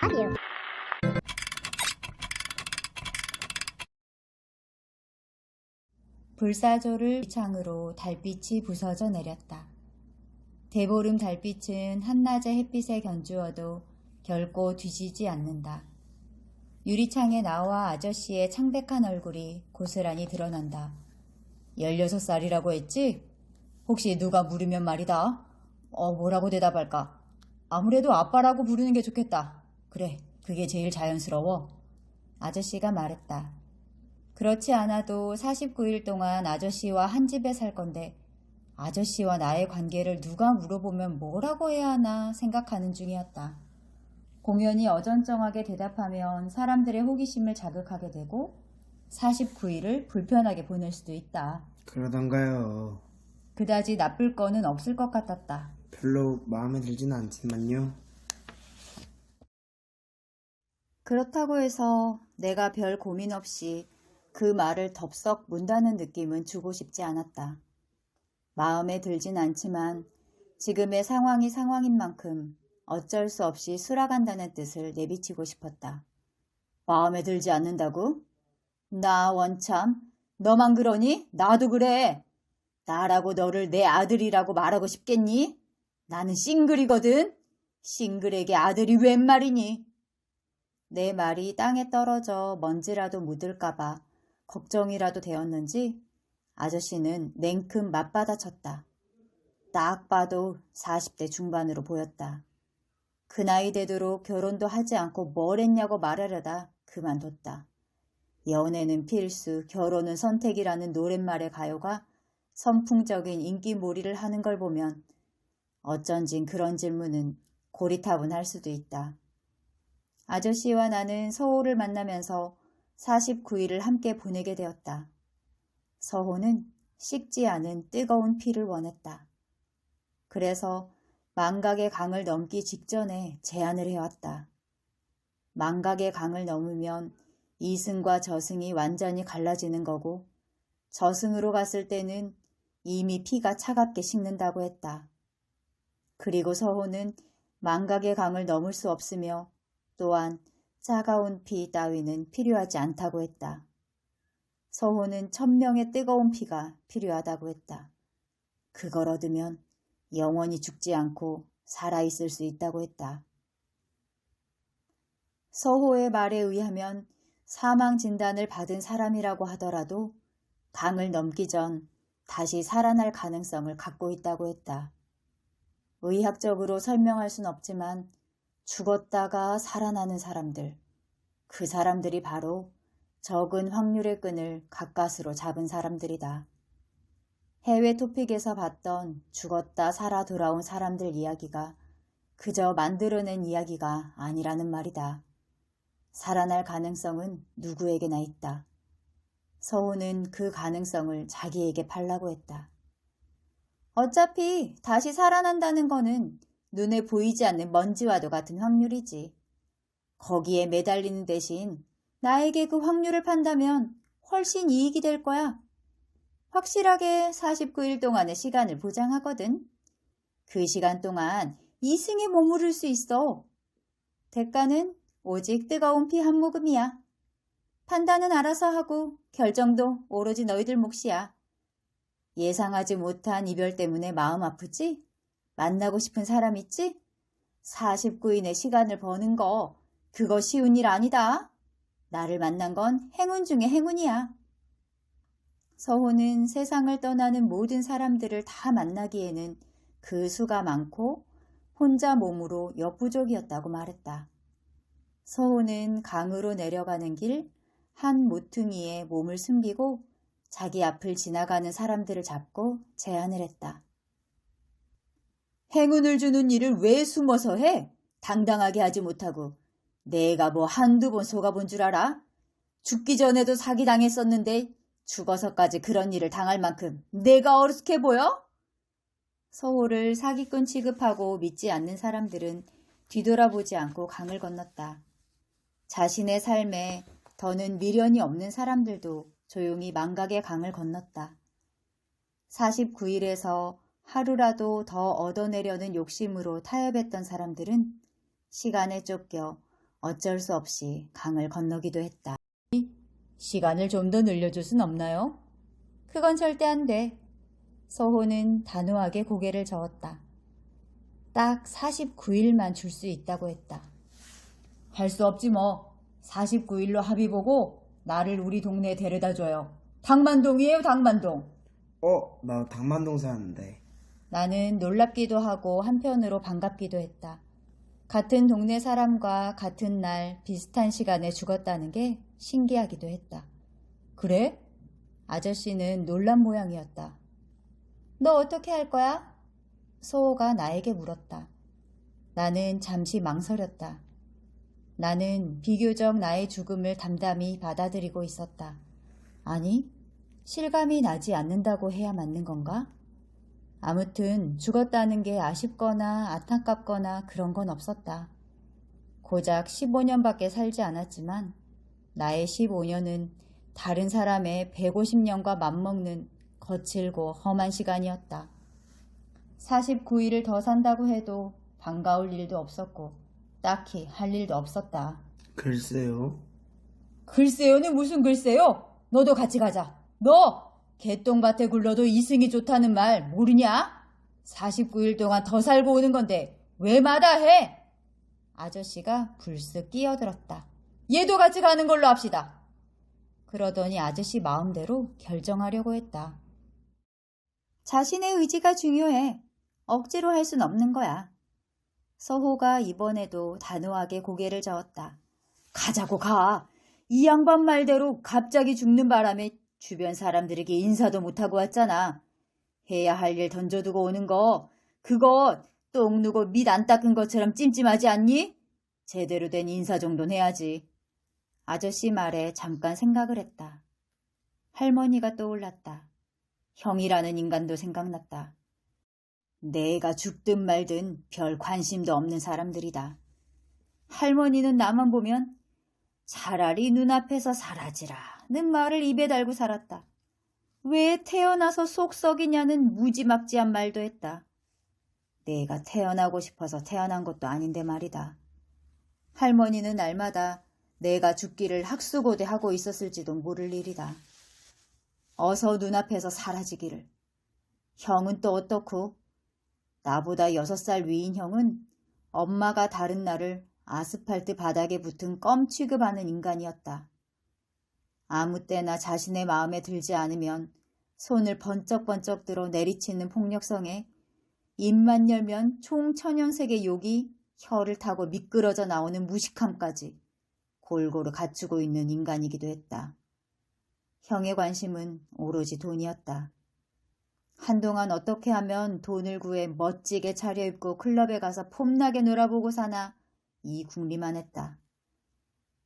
love you. 불사조를 창으로 달빛이 부서져 내렸다. 대보름 달빛은 한낮의 햇빛에 견주어도 결코 뒤지지 않는다. 유리창에 나와 아저씨의 창백한 얼굴이 고스란히 드러난다. 16살이라고 했지? 혹시 누가 물으면 말이다. 뭐라고 대답할까? 아무래도 아빠라고 부르는 게 좋겠다. 그래, 그게 제일 자연스러워. 아저씨가 말했다. 그렇지 않아도 49일 동안 아저씨와 한 집에 살 건데 아저씨와 나의 관계를 누가 물어보면 뭐라고 해야 하나 생각하는 중이었다. 공연히 어정쩡하게 대답하면 사람들의 호기심을 자극하게 되고 49일을 불편하게 보낼 수도 있다. 그러던가요. 그다지 나쁠 거는 없을 것 같았다. 별로 마음에 들진 않지만요. 그렇다고 해서 내가 별 고민 없이 그 말을 덥석 문다는 느낌은 주고 싶지 않았다. 마음에 들진 않지만 지금의 상황이 상황인 만큼 어쩔 수 없이 수락한다는 뜻을 내비치고 싶었다. 마음에 들지 않는다고? 나 원참, 너만 그러니? 나도 그래. 나라고 너를 내 아들이라고 말하고 싶겠니? 나는 싱글이거든. 싱글에게 아들이 웬 말이니? 내 말이 땅에 떨어져 먼지라도 묻을까봐 걱정이라도 되었는지 아저씨는 냉큼 맞받아쳤다. 딱 봐도 40대 중반으로 보였다. 그 나이 되도록 결혼도 하지 않고 뭘 했냐고 말하려다 그만뒀다. 연애는 필수, 결혼은 선택이라는 노랫말의 가요가 선풍적인 인기몰이를 하는 걸 보면 어쩐진 그런 질문은 고리타분할 수도 있다. 아저씨와 나는 서호를 만나면서 49일을 함께 보내게 되었다. 서호는 식지 않은 뜨거운 피를 원했다. 그래서 망각의 강을 넘기 직전에 제안을 해왔다. 망각의 강을 넘으면 이승과 저승이 완전히 갈라지는 거고 저승으로 갔을 때는 이미 피가 차갑게 식는다고 했다. 그리고 서호는 망각의 강을 넘을 수 없으며 또한 차가운 피 따위는 필요하지 않다고 했다. 서호는 1000명의 뜨거운 피가 필요하다고 했다. 그걸 얻으면 영원히 죽지 않고 살아있을 수 있다고 했다. 서호의 말에 의하면 사망 진단을 받은 사람이라고 하더라도 강을 넘기 전 다시 살아날 가능성을 갖고 있다고 했다. 의학적으로 설명할 순 없지만 죽었다가 살아나는 사람들, 그 사람들이 바로 적은 확률의 끈을 가까스로 잡은 사람들이다. 해외 토픽에서 봤던 죽었다 살아 돌아온 사람들 이야기가 그저 만들어낸 이야기가 아니라는 말이다. 살아날 가능성은 누구에게나 있다. 서호는 그 가능성을 자기에게 팔라고 했다. 어차피 다시 살아난다는 거는 눈에 보이지 않는 먼지와도 같은 확률이지. 거기에 매달리는 대신 나에게 그 확률을 판다면 훨씬 이익이 될 거야. 확실하게 49일 동안의 시간을 보장하거든. 그 시간 동안 이승에 머무를 수 있어. 대가는 오직 뜨거운 피 한 모금이야. 판단은 알아서 하고 결정도 오로지 너희들 몫이야. 예상하지 못한 이별 때문에 마음 아프지? 만나고 싶은 사람 있지? 49일의 시간을 버는 거 그거 쉬운 일 아니다. 나를 만난 건 행운 중에 행운이야. 서호는 세상을 떠나는 모든 사람들을 다 만나기에는 그 수가 많고 혼자 몸으로 역부족이었다고 말했다. 서호는 강으로 내려가는 길 한 모퉁이에 몸을 숨기고 자기 앞을 지나가는 사람들을 잡고 제안을 했다. 행운을 주는 일을 왜 숨어서 해? 당당하게 하지 못하고. 내가 뭐 한두 번 속아본 줄 알아? 죽기 전에도 사기당했었는데 죽어서까지 그런 일을 당할 만큼 내가 어리숙해 보여? 서호를 사기꾼 취급하고 믿지 않는 사람들은 뒤돌아보지 않고 강을 건넜다. 자신의 삶에 더는 미련이 없는 사람들도 조용히 망각의 강을 건넜다. 49일에서 하루라도 더 얻어내려는 욕심으로 타협했던 사람들은 시간에 쫓겨 어쩔 수 없이 강을 건너기도 했다. 시간을 좀 더 늘려줄 순 없나요? 그건 절대 안 돼. 서호는 단호하게 고개를 저었다. 딱 49일만 줄 수 있다고 했다. 할 수 없지 뭐. 49일로 합의 보고 나를 우리 동네에 데려다 줘요. 당만동이에요, 당만동. 나 당만동 사는데. 나는 놀랍기도 하고 한편으로 반갑기도 했다. 같은 동네 사람과 같은 날 비슷한 시간에 죽었다는 게 신기하기도 했다. 그래? 아저씨는 놀란 모양이었다. 너 어떻게 할 거야? 소호가 나에게 물었다. 나는 잠시 망설였다. 나는 비교적 나의 죽음을 담담히 받아들이고 있었다. 아니, 실감이 나지 않는다고 해야 맞는 건가? 아무튼 죽었다는 게 아쉽거나 안타깝거나 그런 건 없었다. 고작 15년밖에 살지 않았지만 나의 15년은 다른 사람의 150년과 맞먹는 거칠고 험한 시간이었다. 49일을 더 산다고 해도 반가울 일도 없었고 딱히 할 일도 없었다. 글쎄요. 글쎄요는 무슨 글쎄요? 너도 같이 가자. 너 개똥밭에 굴러도 이승이 좋다는 말 모르냐? 49일 동안 더 살고 오는 건데 왜 마다해? 아저씨가 불쑥 끼어들었다. 얘도 같이 가는 걸로 합시다. 그러더니 아저씨 마음대로 결정하려고 했다. 자신의 의지가 중요해. 억지로 할 순 없는 거야. 서호가 이번에도 단호하게 고개를 저었다. 가자고 가. 이 양반 말대로 갑자기 죽는 바람에 주변 사람들에게 인사도 못하고 왔잖아. 해야 할 일 던져두고 오는 거 그거 똥 누고 밑 안 닦은 것처럼 찜찜하지 않니? 제대로 된 인사 정도는 해야지. 아저씨 말에 잠깐 생각을 했다. 할머니가 떠올랐다. 형이라는 인간도 생각났다. 내가 죽든 말든 별 관심도 없는 사람들이다. 할머니는 나만 보면 차라리 눈앞에서 사라지라는 말을 입에 달고 살았다. 왜 태어나서 속 썩이냐는 무지막지한 말도 했다. 내가 태어나고 싶어서 태어난 것도 아닌데 말이다. 할머니는 날마다 내가 죽기를 학수고대하고 있었을지도 모를 일이다. 어서 눈앞에서 사라지기를. 형은 또 어떻고? 나보다 6살 위인 형은 엄마가 다른 날을 아스팔트 바닥에 붙은 껌 취급하는 인간이었다. 아무 때나 자신의 마음에 들지 않으면 손을 번쩍번쩍 들어 내리치는 폭력성에 입만 열면 총 천연색의 욕이 혀를 타고 미끄러져 나오는 무식함까지 골고루 갖추고 있는 인간이기도 했다. 형의 관심은 오로지 돈이었다. 한동안 어떻게 하면 돈을 구해 멋지게 차려입고 클럽에 가서 폼나게 놀아보고 사나 이 궁리만 했다.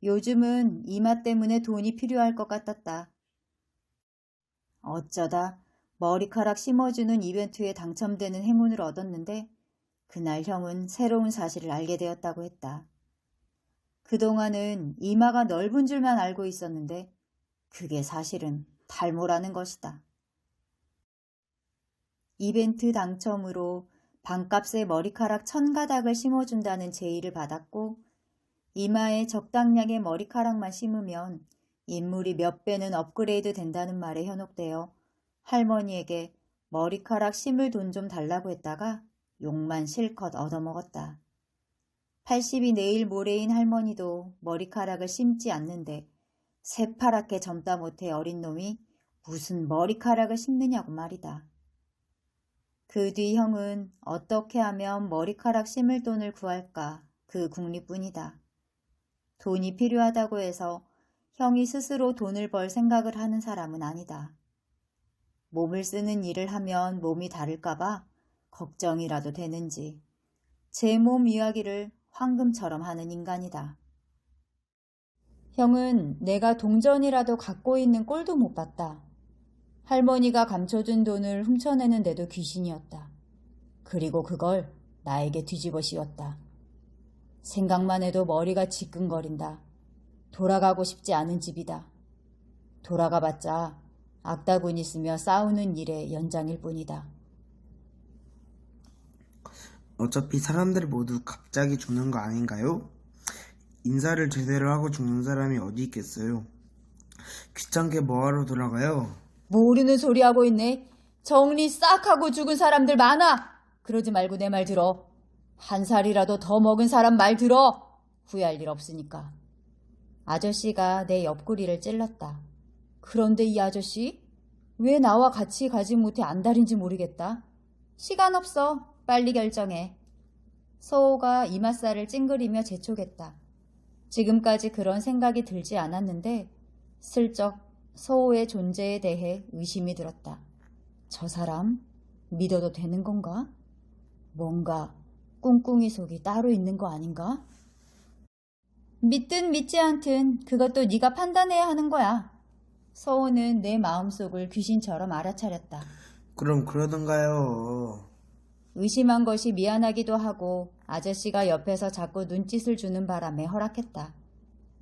요즘은 이마 때문에 돈이 필요할 것 같았다. 어쩌다 머리카락 심어주는 이벤트에 당첨되는 행운을 얻었는데 그날 형은 새로운 사실을 알게 되었다고 했다. 그동안은 이마가 넓은 줄만 알고 있었는데 그게 사실은 탈모라는 것이다. 이벤트 당첨으로 반값에 머리카락 1000가닥을 심어준다는 제의를 받았고 이마에 적당량의 머리카락만 심으면 인물이 몇 배는 업그레이드 된다는 말에 현혹되어 할머니에게 머리카락 심을 돈 좀 달라고 했다가 욕만 실컷 얻어먹었다. 80이 내일 모레인 할머니도 머리카락을 심지 않는데 새파랗게 젊다 못해 어린 놈이 무슨 머리카락을 심느냐고 말이다. 그 뒤 형은 어떻게 하면 머리카락 심을 돈을 구할까 그 궁리뿐이다. 돈이 필요하다고 해서 형이 스스로 돈을 벌 생각을 하는 사람은 아니다. 몸을 쓰는 일을 하면 몸이 다를까봐 걱정이라도 되는지 제 몸 이야기를 황금처럼 하는 인간이다. 형은 내가 동전이라도 갖고 있는 꼴도 못 봤다. 할머니가 감춰둔 돈을 훔쳐내는데도 귀신이었다. 그리고 그걸 나에게 뒤집어 씌웠다. 생각만 해도 머리가 지끈거린다. 돌아가고 싶지 않은 집이다. 돌아가봤자 악다구니 쓰며 싸우는 일의 연장일 뿐이다. 어차피 사람들 모두 갑자기 죽는 거 아닌가요? 인사를 제대로 하고 죽는 사람이 어디 있겠어요? 귀찮게 뭐하러 돌아가요? 모르는 소리 하고 있네. 정리 싹 하고 죽은 사람들 많아. 그러지 말고 내 말 들어. 한 살이라도 더 먹은 사람 말 들어. 후회할 일 없으니까. 아저씨가 내 옆구리를 찔렀다. 그런데 이 아저씨? 왜 나와 같이 가지 못해 안달인지 모르겠다. 시간 없어. 빨리 결정해. 서호가 이맛살을 찡그리며 재촉했다. 지금까지 그런 생각이 들지 않았는데 슬쩍 서호의 존재에 대해 의심이 들었다. 저 사람 믿어도 되는 건가? 뭔가 꿍꿍이 속이 따로 있는 거 아닌가? 믿든 믿지 않든 그것도 네가 판단해야 하는 거야. 서호는 내 마음속을 귀신처럼 알아차렸다. 그럼 그러던가요. 의심한 것이 미안하기도 하고 아저씨가 옆에서 자꾸 눈짓을 주는 바람에 허락했다.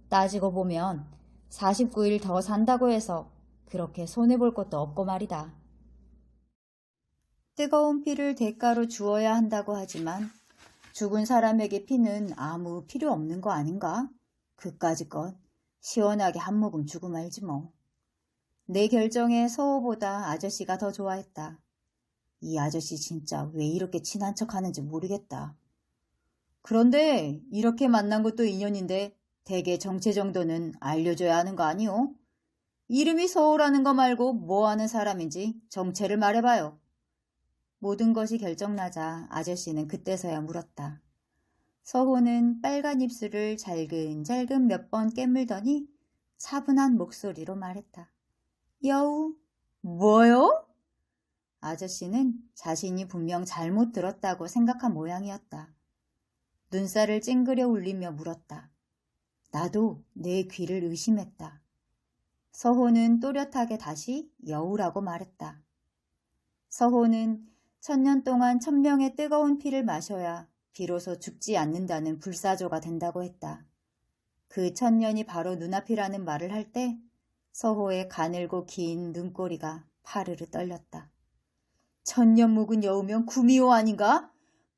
따지고 보면 49일 더 산다고 해서 그렇게 손해볼 것도 없고 말이다. 뜨거운 피를 대가로 주어야 한다고 하지만 죽은 사람에게 피는 아무 필요 없는 거 아닌가? 그까짓 것 시원하게 한 모금 주고 말지 뭐. 내 결정에 서호보다 아저씨가 더 좋아했다. 이 아저씨 진짜 왜 이렇게 친한 척 하는지 모르겠다. 그런데 이렇게 만난 것도 인연인데 대개 정체 정도는 알려줘야 하는 거 아니오? 이름이 서호라는 거 말고 뭐 하는 사람인지 정체를 말해봐요. 모든 것이 결정나자 아저씨는 그때서야 물었다. 서호는 빨간 입술을 잘근잘근 몇 번 깨물더니 차분한 목소리로 말했다. 여우, 뭐요? 아저씨는 자신이 분명 잘못 들었다고 생각한 모양이었다. 눈살을 찡그려 올리며 물었다. 나도 내 귀를 의심했다. 서호는 또렷하게 다시 여우라고 말했다. 서호는 1000년 동안 1000명의 뜨거운 피를 마셔야 비로소 죽지 않는다는 불사조가 된다고 했다. 그 1000년이 바로 눈앞이라는 말을 할 때 서호의 가늘고 긴 눈꼬리가 파르르 떨렸다. 1000년 묵은 여우면 구미호 아닌가?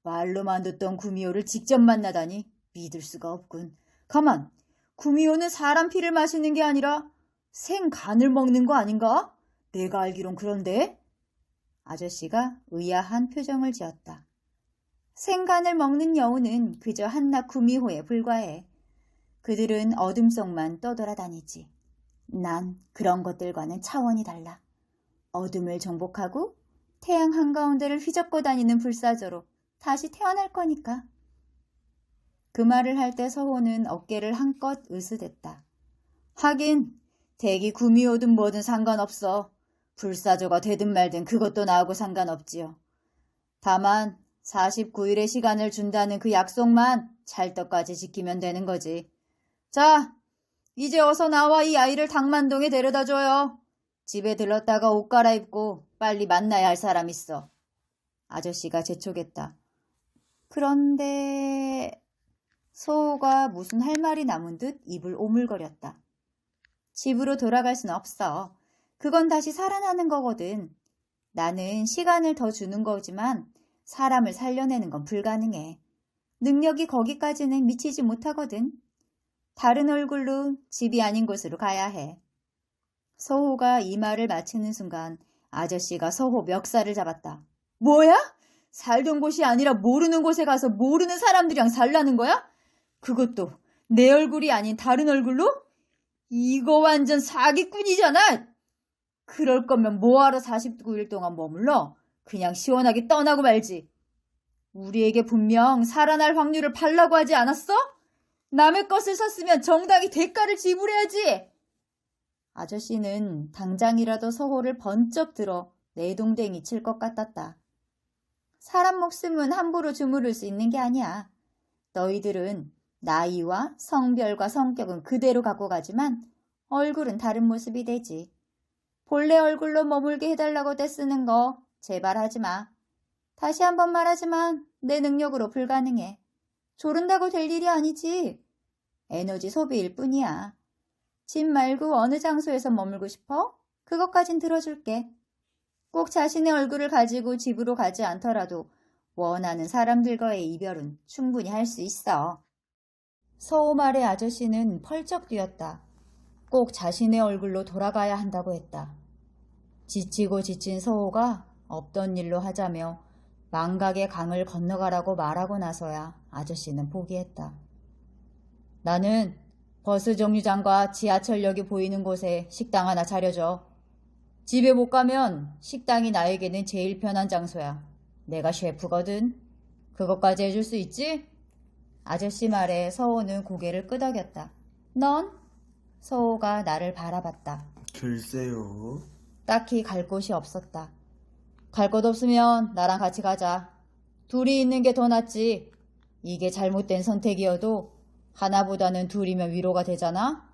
말로만 듣던 구미호를 직접 만나다니 믿을 수가 없군. 가만, 구미호는 사람 피를 마시는 게 아니라 생간을 먹는 거 아닌가? 내가 알기론 그런데? 아저씨가 의아한 표정을 지었다. 생간을 먹는 여우는 그저 한낱 구미호에 불과해. 그들은 어둠 속만 떠돌아다니지. 난 그런 것들과는 차원이 달라. 어둠을 정복하고 태양 한가운데를 휘젓고 다니는 불사조로 다시 태어날 거니까. 그 말을 할 때 서호는 어깨를 한껏 으스댔다. 하긴 대기 구미호든 뭐든 상관없어. 불사조가 되든 말든 그것도 나하고 상관없지요. 다만 49일의 시간을 준다는 그 약속만 찰떡까지 지키면 되는 거지. 자, 이제 어서 나와 이 아이를 당만동에 데려다줘요. 집에 들렀다가 옷 갈아입고 빨리 만나야 할 사람 있어. 아저씨가 재촉했다. 그런데 서호가 무슨 할 말이 남은 듯 입을 오물거렸다. 집으로 돌아갈 순 없어. 그건 다시 살아나는 거거든. 나는 시간을 더 주는 거지만 사람을 살려내는 건 불가능해. 능력이 거기까지는 미치지 못하거든. 다른 얼굴로 집이 아닌 곳으로 가야 해. 서호가 이 말을 마치는 순간 아저씨가 서호 멱살을 잡았다. 뭐야? 살던 곳이 아니라 모르는 곳에 가서 모르는 사람들이랑 살라는 거야? 그것도 내 얼굴이 아닌 다른 얼굴로? 이거 완전 사기꾼이잖아. 그럴 거면 뭐하러 49일 동안 머물러? 그냥 시원하게 떠나고 말지. 우리에게 분명 살아날 확률을 팔라고 하지 않았어? 남의 것을 샀으면 정당히 대가를 지불해야지. 아저씨는 당장이라도 서호를 번쩍 들어 내동댕이 칠 것 같았다. 사람 목숨은 함부로 주무를 수 있는 게 아니야. 너희들은 나이와 성별과 성격은 그대로 갖고 가지만 얼굴은 다른 모습이 되지. 본래 얼굴로 머물게 해달라고 떼쓰는 거 제발 하지 마. 다시 한번 말하지만 내 능력으로 불가능해. 조른다고 될 일이 아니지. 에너지 소비일 뿐이야. 집 말고 어느 장소에서 머물고 싶어? 그것까진 들어줄게. 꼭 자신의 얼굴을 가지고 집으로 가지 않더라도 원하는 사람들과의 이별은 충분히 할 수 있어. 서호 말에 아저씨는 펄쩍 뛰었다. 꼭 자신의 얼굴로 돌아가야 한다고 했다. 지치고 지친 서호가 없던 일로 하자며 망각의 강을 건너가라고 말하고 나서야 아저씨는 포기했다. 나는 버스 정류장과 지하철역이 보이는 곳에 식당 하나 차려줘. 집에 못 가면 식당이 나에게는 제일 편한 장소야. 내가 셰프거든. 그것까지 해줄 수 있지? 아저씨 말에 서호는 고개를 끄덕였다. 넌? 서호가 나를 바라봤다. 글쎄요. 딱히 갈 곳이 없었다. 갈 곳 없으면 나랑 같이 가자. 둘이 있는 게 더 낫지. 이게 잘못된 선택이어도 하나보다는 둘이면 위로가 되잖아?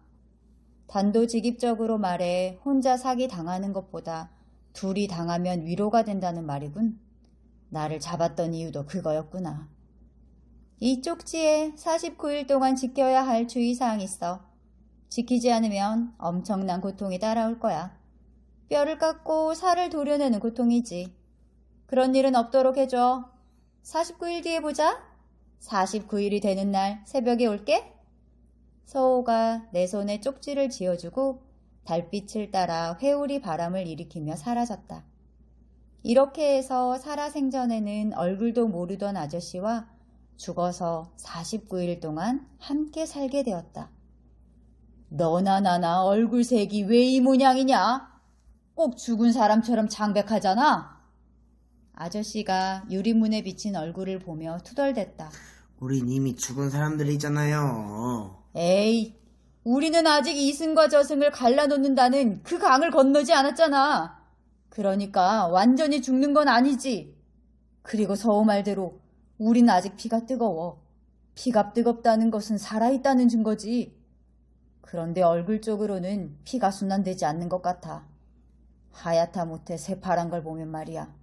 단도직입적으로 말해 혼자 사기 당하는 것보다 둘이 당하면 위로가 된다는 말이군. 나를 잡았던 이유도 그거였구나. 이 쪽지에 49일 동안 지켜야 할 주의사항이 있어. 지키지 않으면 엄청난 고통이 따라올 거야. 뼈를 깎고 살을 도려내는 고통이지. 그런 일은 없도록 해줘. 49일 뒤에 보자. 49일이 되는 날 새벽에 올게. 서호가 내 손에 쪽지를 쥐어주고 달빛을 따라 회오리 바람을 일으키며 사라졌다. 이렇게 해서 살아생전에는 얼굴도 모르던 아저씨와 죽어서 49일 동안 함께 살게 되었다. 너나 나나 얼굴색이 왜 이 모양이냐? 꼭 죽은 사람처럼 창백하잖아. 아저씨가 유리문에 비친 얼굴을 보며 투덜댔다. 우린 이미 죽은 사람들이잖아요. 에이, 우리는 아직 이승과 저승을 갈라놓는다는 그 강을 건너지 않았잖아. 그러니까 완전히 죽는 건 아니지. 그리고 서호 말대로 우린 아직 피가 뜨거워. 피가 뜨겁다는 것은 살아있다는 증거지. 그런데 얼굴 쪽으로는 피가 순환되지 않는 것 같아. 하얗다 못해 새파란 걸 보면 말이야.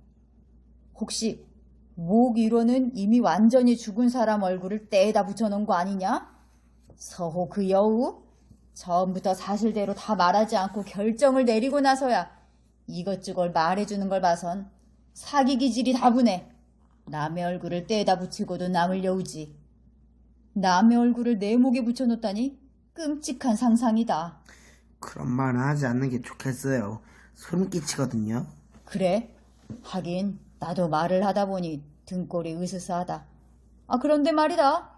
혹시 목 위로는 이미 완전히 죽은 사람 얼굴을 떼에다 붙여놓은 거 아니냐? 서호 그 여우? 처음부터 사실대로 다 말하지 않고 결정을 내리고 나서야 이것저것 말해주는 걸 봐선 사기 기질이 다분해. 남의 얼굴을 떼에다 붙이고도 남을 여우지. 남의 얼굴을 내 목에 붙여놓다니 끔찍한 상상이다. 그런 말은 하지 않는 게 좋겠어요. 소름 끼치거든요. 그래? 하긴 나도 말을 하다 보니 등골이 으스스하다. 그런데 말이다.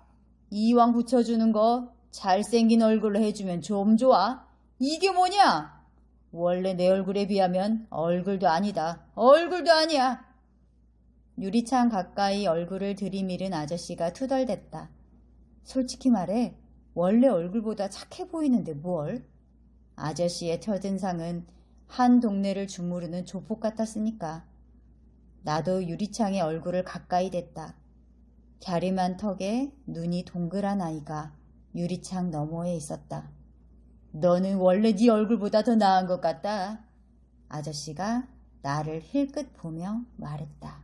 이왕 붙여주는 거 잘생긴 얼굴로 해주면 좀 좋아. 이게 뭐냐? 원래 내 얼굴에 비하면 얼굴도 아니다. 얼굴도 아니야. 유리창 가까이 얼굴을 들이밀은 아저씨가 투덜댔다. 솔직히 말해 원래 얼굴보다 착해 보이는데 뭘? 아저씨의 첫인상은 한 동네를 주무르는 조폭 같았으니까. 나도 유리창에 얼굴을 가까이 댔다. 갸름한 턱에 눈이 동그란 아이가 유리창 너머에 있었다. 너는 원래 네 얼굴보다 더 나은 것 같다. 아저씨가 나를 힐끗 보며 말했다.